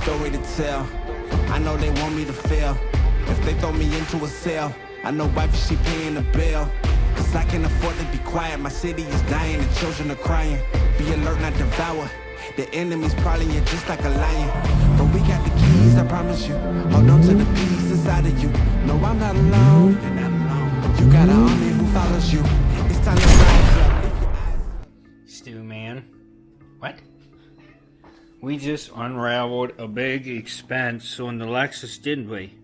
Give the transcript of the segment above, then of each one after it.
story to tell. I know they want me to fail. If they throw me into a cell, I know wife, she paying the bill. Cause I can afford to be quiet. My city is dying, the children are crying. Be alert, not devour. The enemy's prowling you just like a lion. But we got the keys, I promise you. Hold on to the peace inside of you. No, I'm not alone. You're not alone. You got an army who follows you. It's time to rise up. Stu, man. What? We just unraveled a big expense on the Lexus, didn't we?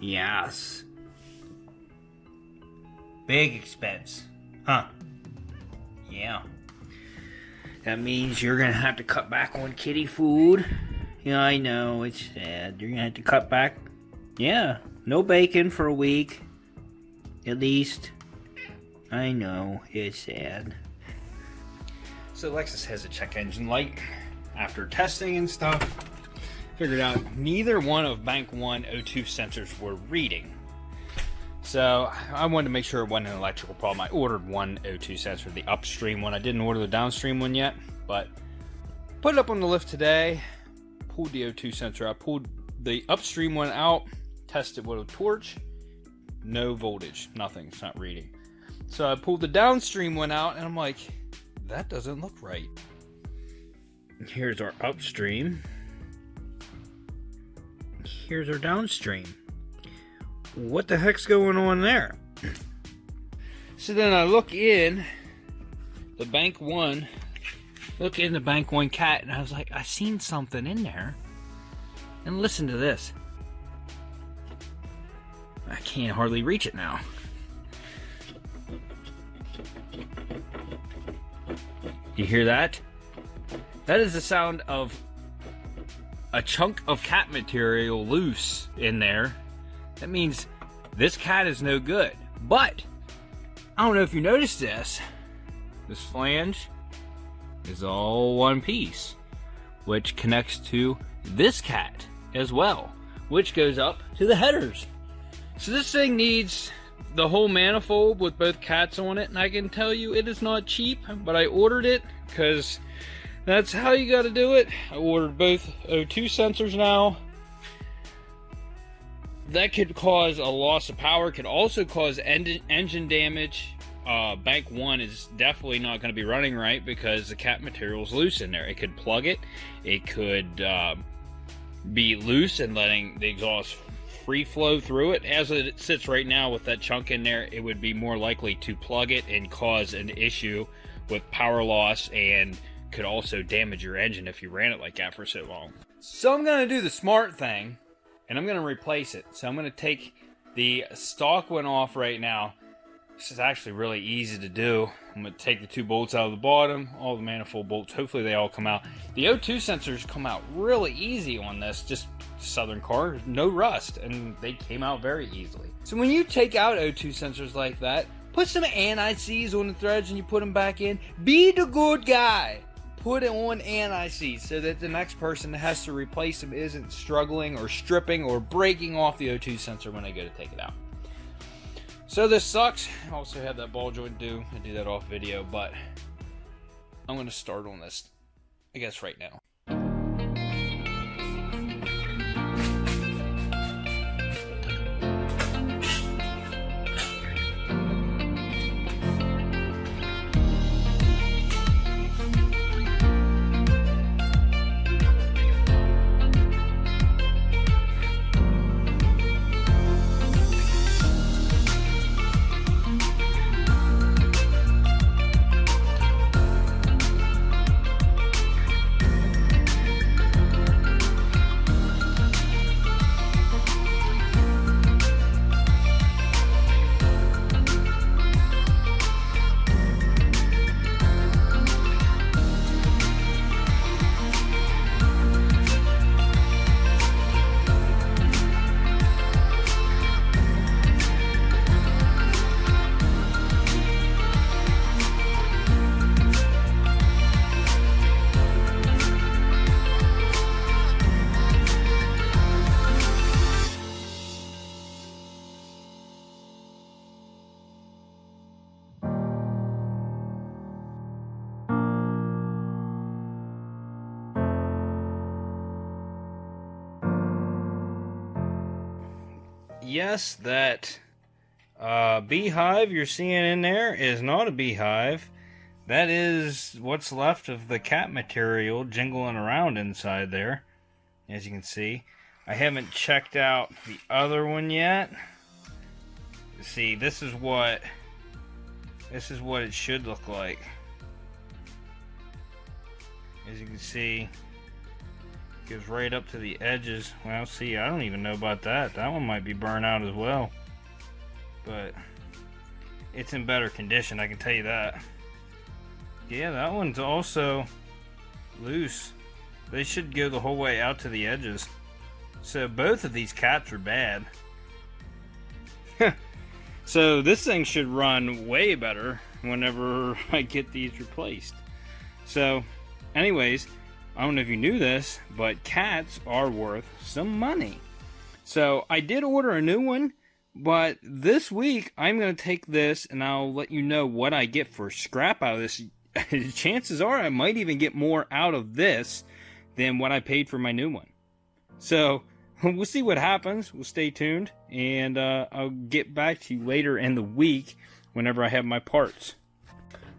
Yes. Big expense. Huh. Yeah. That means you're gonna have to cut back on kitty food. Yeah, I know, it's sad. You're gonna have to cut back. Yeah, no bacon for a week. At least. I know, it's sad. So Lexus has a check engine light. After testing and stuff, figured out neither one of Bank 1 O2 sensors were reading. So I wanted to make sure it wasn't an electrical problem. I ordered one O2 sensor, the upstream one. I didn't order the downstream one yet, but put it up on the lift today, pulled the O2 sensor out, pulled the upstream one out, tested with a torch, no voltage, nothing, it's not reading. So I pulled the downstream one out and I'm like, that doesn't look right. Here's our upstream. Here's our downstream. What the heck's going on there? So then I look in the Bank 1 cat, and I was like, I seen something in there. And listen to this. I can't hardly reach it now. You hear that? That is the sound of a chunk of cat material loose in there. That means this cat is no good. But I don't know if you noticed this. This flange is all one piece, which connects to this cat as well, which goes up to the headers. So this thing needs the whole manifold with both cats on it, and I can tell you it is not cheap, but I ordered it because that's how you got to do it. I ordered both O2 sensors now. That could cause a loss of power, could also cause engine damage. Bank 1 is definitely not going to be running right because the cat material is loose in there. It could plug it. It could be loose and letting the exhaust free flow through it. As it sits right now with that chunk in there, it would be more likely to plug it and cause an issue with power loss, and could also damage your engine if you ran it like that for so long. So I'm going to do the smart thing, and I'm going to replace it. So I'm going to take the stock one off right now. This is actually really easy to do. I'm going to take the two bolts out of the bottom, all the manifold bolts. Hopefully they all come out. The O2 sensors come out really easy on this. Just Southern car, no rust, and they came out very easily. So when you take out O2 sensors like that, put some anti-seize on the threads and you put them back in. Be the good guy. Put it on anti-seize so that the next person that has to replace them isn't struggling or stripping or breaking off the O2 sensor when they go to take it out. So this sucks. I also had that ball joint due. I do that off video, but I'm going to start on this, I guess, right now. yes, that beehive you're seeing in there is not a beehive. That is what's left of the cat material jingling around inside there, as you can see. I haven't checked out the other one yet. See, this is what it should look like. As you can see, it goes right up to the edges. Well, see, I don't even know about that. That one might be burnt out as well. But it's in better condition, I can tell you that. Yeah, that one's also loose. They should go the whole way out to the edges. So both of these cats are bad. So this thing should run way better whenever I get these replaced. So anyways, I don't know if you knew this, but cats are worth some money. So I did order a new one, but this week I'm going to take this and I'll let you know what I get for scrap out of this. Chances are I might even get more out of this than what I paid for my new one. So we'll see what happens. We'll stay tuned, and I'll get back to you later in the week whenever I have my parts.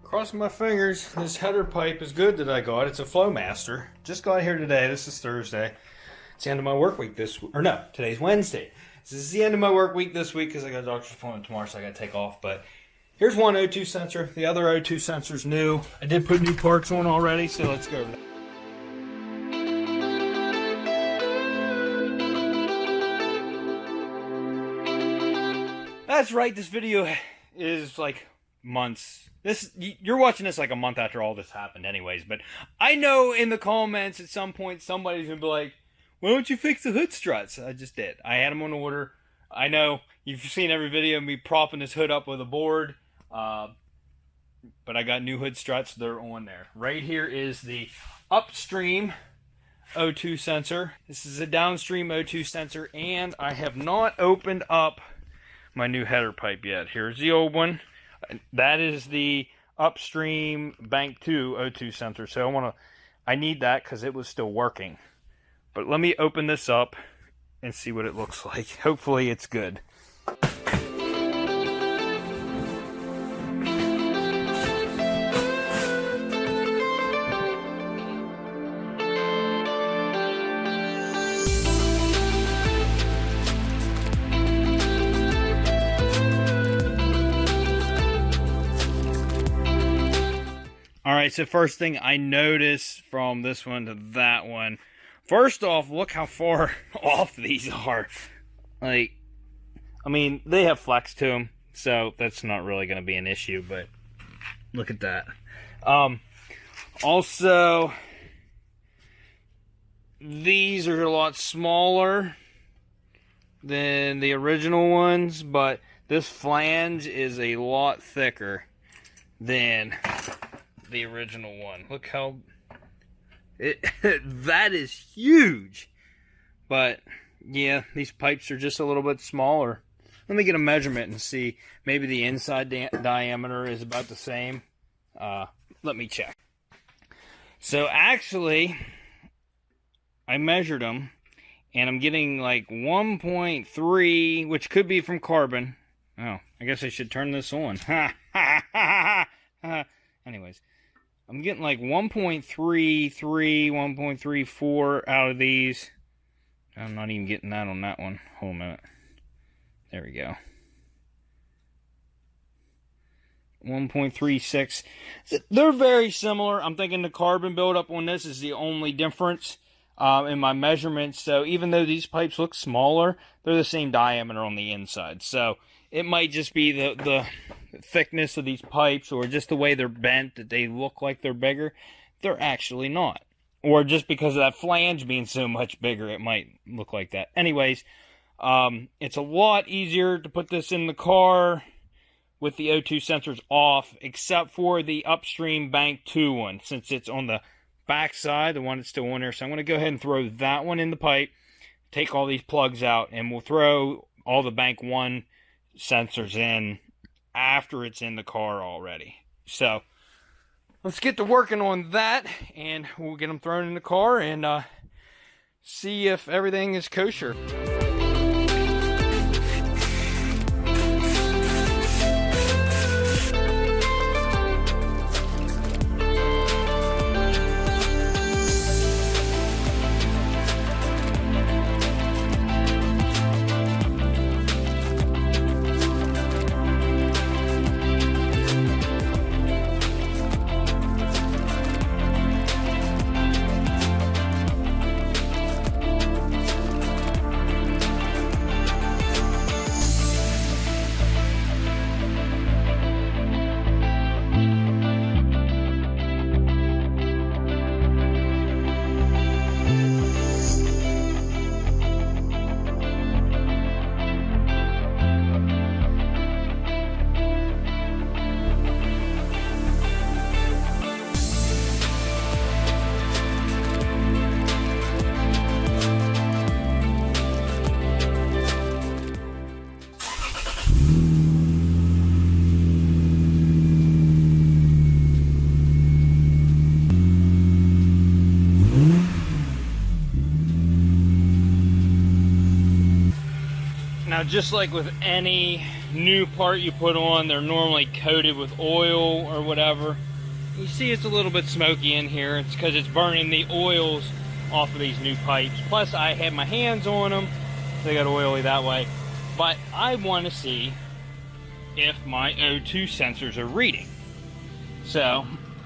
Crossing my fingers, this header pipe is good that I got. It's a Flowmaster. Just got here today. This is Thursday. It's the end of my work week this week. Or no, today's Wednesday. This is the end of my work week this week because I got a doctor's appointment tomorrow, so I got to take off. But here's one O2 sensor. The other O2 sensor's new. I did put new parts on already, so let's go over that. That's right, this video is like months. You're watching this like a month after all this happened anyways, but I know in the comments at some point somebody's gonna be like, why don't you fix the hood struts? I just did. I had them on order. I know you've seen every video of me propping this hood up with a board, but I got new hood struts. They're on there. Right here is the upstream O2 sensor. This is a downstream O2 sensor, and I have not opened up my new header pipe yet. Here's the old one. That is the upstream bank 2 O2 sensor. So I need that because it was still working. But let me open this up and see what it looks like. Hopefully it's good. Alright, so first thing I noticed from this one to that one. First off, look how far off these are. Like, I mean, they have flex to them, so that's not really going to be an issue, but look at that. Also, these are a lot smaller than the original ones, but this flange is a lot thicker than the original one. Look how that is huge. But yeah, these pipes are just a little bit smaller. Let me get a measurement and see. Maybe the inside diameter is about the same. Let me check. So actually, I measured them, and I'm getting like 1.3, which could be from carbon. Oh, I guess I should turn this on. Anyways, I'm getting like 1.33, 1.34 out of these. I'm not even getting that on that one. Hold a minute. There we go. 1.36. They're very similar. I'm thinking the carbon buildup on this is the only difference in my measurements. So even though these pipes look smaller, they're the same diameter on the inside. So it might just be the thickness of these pipes, or just the way they're bent that they look like they're bigger. They're actually not. Or just because of that flange being so much bigger, it might look like that. Anyways, it's a lot easier to put this in the car with the O2 sensors off, except for the upstream bank 2 one, since it's on the back side, the one that's still on there. So I'm going to go ahead and throw that one in the pipe, take all these plugs out, and we'll throw all the bank 1 sensors in after it's in the car already. So let's get to working on that, and we'll get them thrown in the car and see if everything is kosher. Now, just like with any new part you put on, they're normally coated with oil or whatever. You see it's a little bit smoky in here. It's because it's burning the oils off of these new pipes. Plus, I had my hands on them, so they got oily that way. But I want to see if my O2 sensors are reading. So,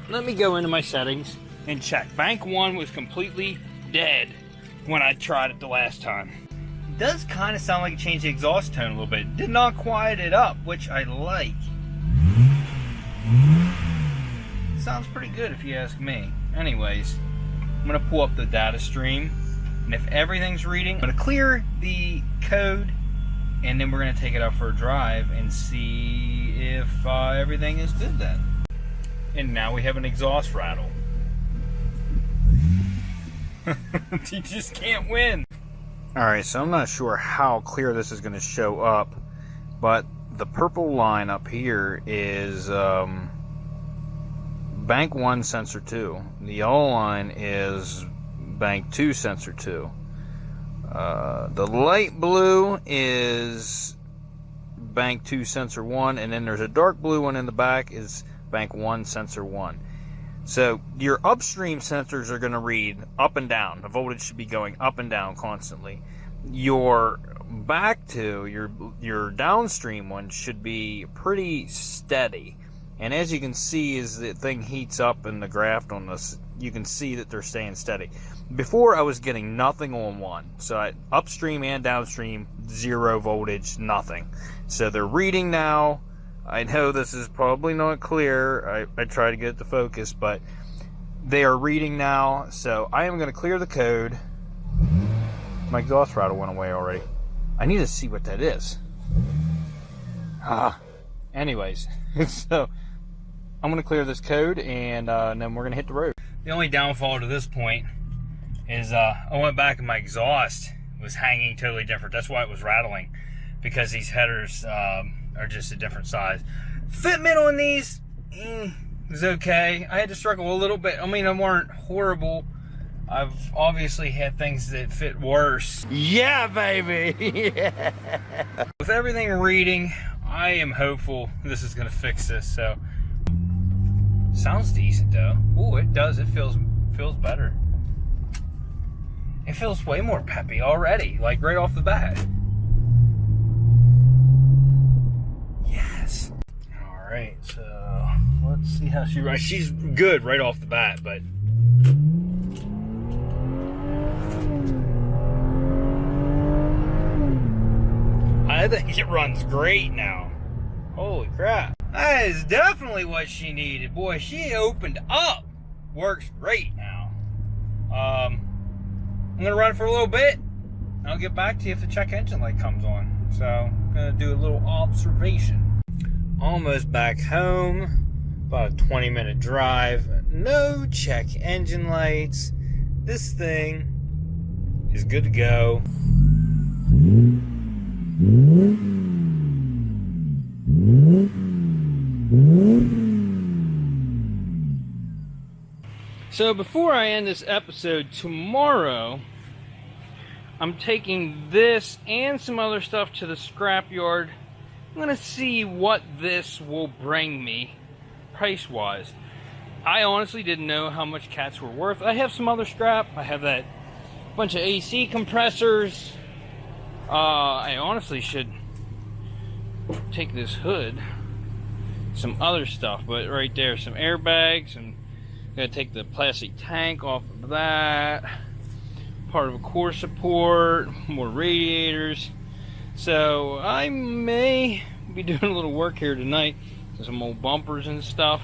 let me go into my settings and check. Bank 1 was completely dead when I tried it the last time. It does kind of sound like it changed the exhaust tone a little bit. Did not quiet it up, which I like. Sounds pretty good if you ask me. Anyways, I'm going to pull up the data stream, and if everything's reading, I'm going to clear the code, and then we're going to take it out for a drive and see if everything is good then. And now we have an exhaust rattle. You just can't win. Alright, so I'm not sure how clear this is going to show up, but the purple line up here is Bank 1 sensor 2. The yellow line is Bank 2 sensor 2. The light blue is Bank 2 sensor 1, and then there's a dark blue one in the back is Bank 1 sensor 1. So your upstream sensors are going to read up and down. The voltage should be going up and down constantly. Your back to your downstream one should be pretty steady. And as you can see, as the thing heats up in the graph on this, you can see that they're staying steady. Before, I was getting nothing on one. So upstream and downstream, 0 voltage, nothing. So they're reading now. I know this is probably not clear. I try to get it to focus, but they are reading now. So I am going to clear the code. My exhaust rattle went away already. I need to see what that is. Anyways, so I'm going to clear this code, and then we're going to hit the road. The only downfall to this point is I went back and my exhaust was hanging totally different. That's why it was rattling, because these headers are just a different size. Fitment on these is okay. I had to struggle a little bit. I mean, they weren't horrible. I've obviously had things that fit worse. Yeah, baby! Yeah. With everything reading, I am hopeful this is going to fix this. So, sounds decent though. Oh, it does. It feels better. It feels way more peppy already, like right off the bat. Yes. All right, so let's see how she rides. She's good right off the bat, but I think it runs great now. Holy crap. That is definitely what she needed. Boy, she opened up. Works great now. I'm going to run for a little bit. I'll get back to you if the check engine light comes on. So, I'm going to do a little observation. Almost back home. About a 20-minute drive. No check engine lights. This thing is good to go. So before I end this episode, tomorrow I'm taking this and some other stuff to the scrapyard. I'm going to see what this will bring me price-wise. I honestly didn't know how much cats were worth. I have some other scrap. I have that bunch of AC compressors. I honestly should take this hood, some other stuff, but right there, some airbags, and gotta take the plastic tank off of that, part of a core support, more radiators. So I may be doing a little work here tonight, some old bumpers and stuff,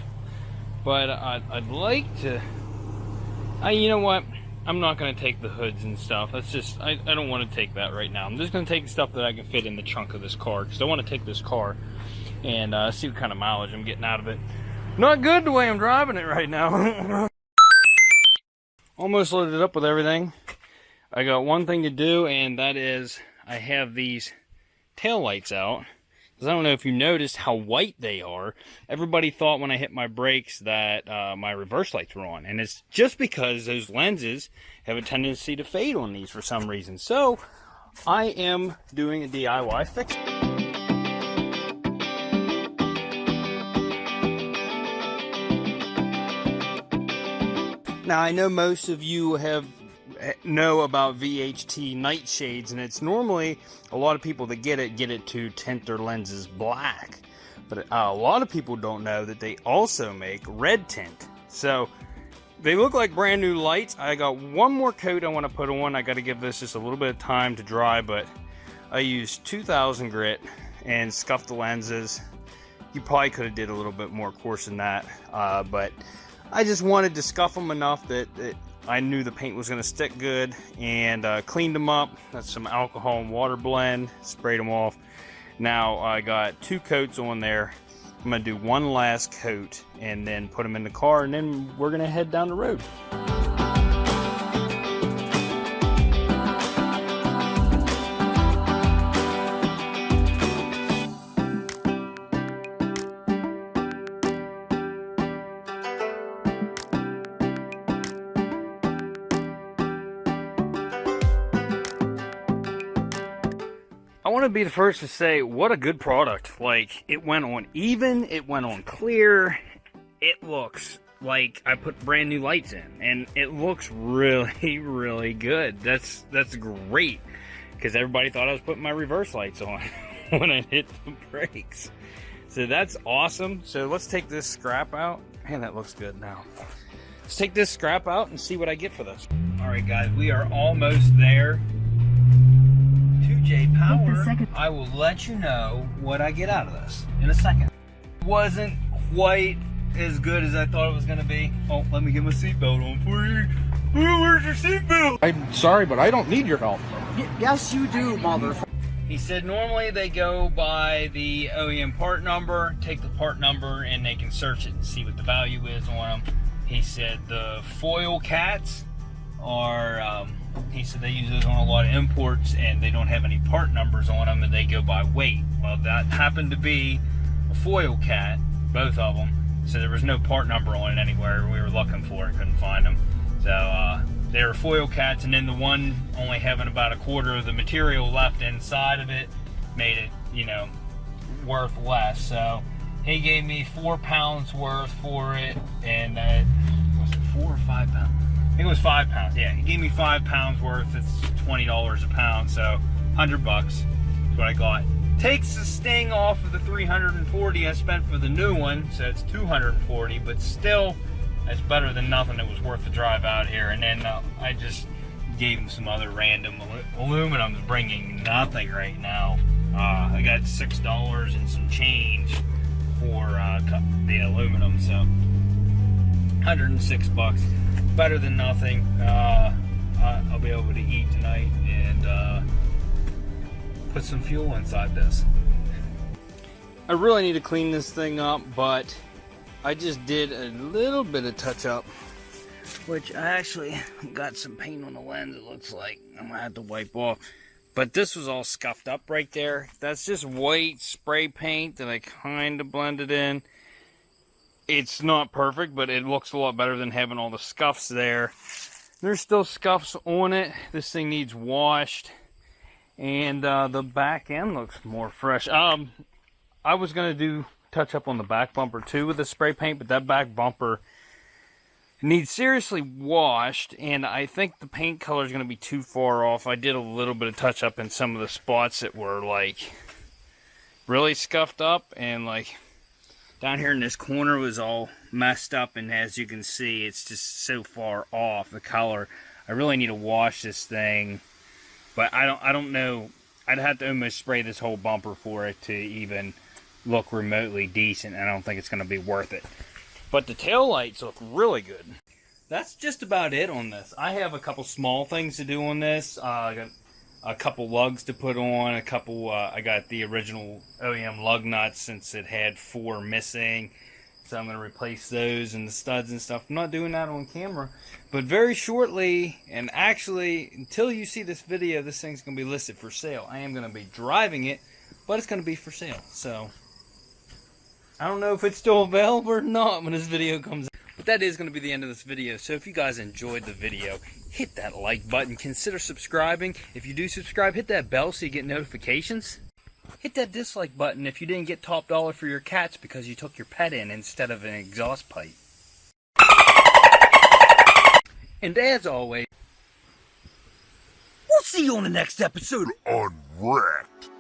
but I'd like to, you know what, I'm not going to take the hoods and stuff. That's just, I don't want to take that right now. I'm just going to take stuff that I can fit in the trunk of this car, because I want to take this car and see what kind of mileage I'm getting out of it. Not good the way I'm driving it right now. Almost loaded up with everything. I got one thing to do, and that is I have these tail lights out. Because I don't know if you noticed how white they are. Everybody thought when I hit my brakes that my reverse lights were on. And it's just because those lenses have a tendency to fade on these for some reason. So I am doing a DIY fix. Now I know most of you know about VHT nightshades, and it's normally a lot of people that get it to tint their lenses black. But a lot of people don't know that they also make red tint. So they look like brand new lights. I got one more coat I want to put on. I got to give this just a little bit of time to dry, but I used 2000 grit and scuffed the lenses. You probably could have did a little bit more coarse than that, but I just wanted to scuff them enough that I knew the paint was going to stick good, and cleaned them up. That's some alcohol and water blend, sprayed them off. Now I got 2 coats on there. I'm going to do one last coat and then put them in the car, and then we're going to head down the road. I want to be the first to say, what a good product. Like, it went on even, it went on clear, it looks like I put brand new lights in, and it looks really, really good. That's great, because everybody thought I was putting my reverse lights on when I hit the brakes. So that's awesome. So let's take this scrap out. Man, that looks good now. Let's take this scrap out and see what I get for this. All right, guys, we are almost there. Power, I will let you know what I get out of this in a second. Wasn't quite as good as I thought it was going to be. Oh, let me get my seatbelt on for you. Oh, where's your seatbelt? I'm sorry, but I don't need your help. Yes, you do, motherfucker. He said normally they go by the OEM part number, take the part number, and they can search it and see what the value is on them. He said the foil cats are, he said they use those on a lot of imports, and they don't have any part numbers on them, and they go by weight. Well, that happened to be a foil cat, both of them, so there was no part number on it anywhere we were looking for it, couldn't find them. So they were foil cats, and then the one only having about a quarter of the material left inside of it made it, you know, worth less. So he gave me 4 pounds worth for it, and was it 4 or 5 pounds? I think it was 5 pounds. Yeah, he gave me 5 pounds worth. It's $20 a pound, so $100 bucks is what I got. Takes the sting off of the $340 I spent for the new one, so it's $240, but still, that's better than nothing. It was worth the drive out here. And then I just gave him some other random aluminum's bringing nothing right now. I got $6 and some change for the aluminum, so 106 bucks. Better than nothing. I'll be able to eat tonight and put some fuel inside this. I really need to clean this thing up, but I just did a little bit of touch up, which I actually got some paint on the lens, it looks like. I'm gonna have to wipe off. But this was all scuffed up right there. That's just white spray paint that I kind of blended in. It's not perfect, but it looks a lot better than having all the scuffs there. There's still scuffs on it. This thing needs washed. And the back end looks more fresh. I was going to do touch up on the back bumper too with the spray paint, but that back bumper needs seriously washed, and I think the paint color is going to be too far off. I did a little bit of touch up in some of the spots that were like really scuffed up, and like down here in this corner was all messed up, and as you can see, it's just so far off the color. I really need to wash this thing, but I don't know. I'd have to almost spray this whole bumper for it to even look remotely decent. I don't think it's going to be worth it. But the tail lights look really good. That's just about it on this. I have a couple small things to do on this. I got a couple lugs to put on. A couple. I got the original OEM lug nuts since it had 4 missing. So I'm going to replace those and the studs and stuff. I'm not doing that on camera. But very shortly, and actually until you see this video, this thing's going to be listed for sale. I am going to be driving it, but it's going to be for sale. So I don't know if it's still available or not when this video comes out. But that is going to be the end of this video. So if you guys enjoyed the video, hit that like button. Consider subscribing. If you do subscribe, hit that bell so you get notifications. Hit that dislike button if you didn't get top dollar for your cats because you took your pet in instead of an exhaust pipe. And as always, we'll see you on the next episode. Unwrapped.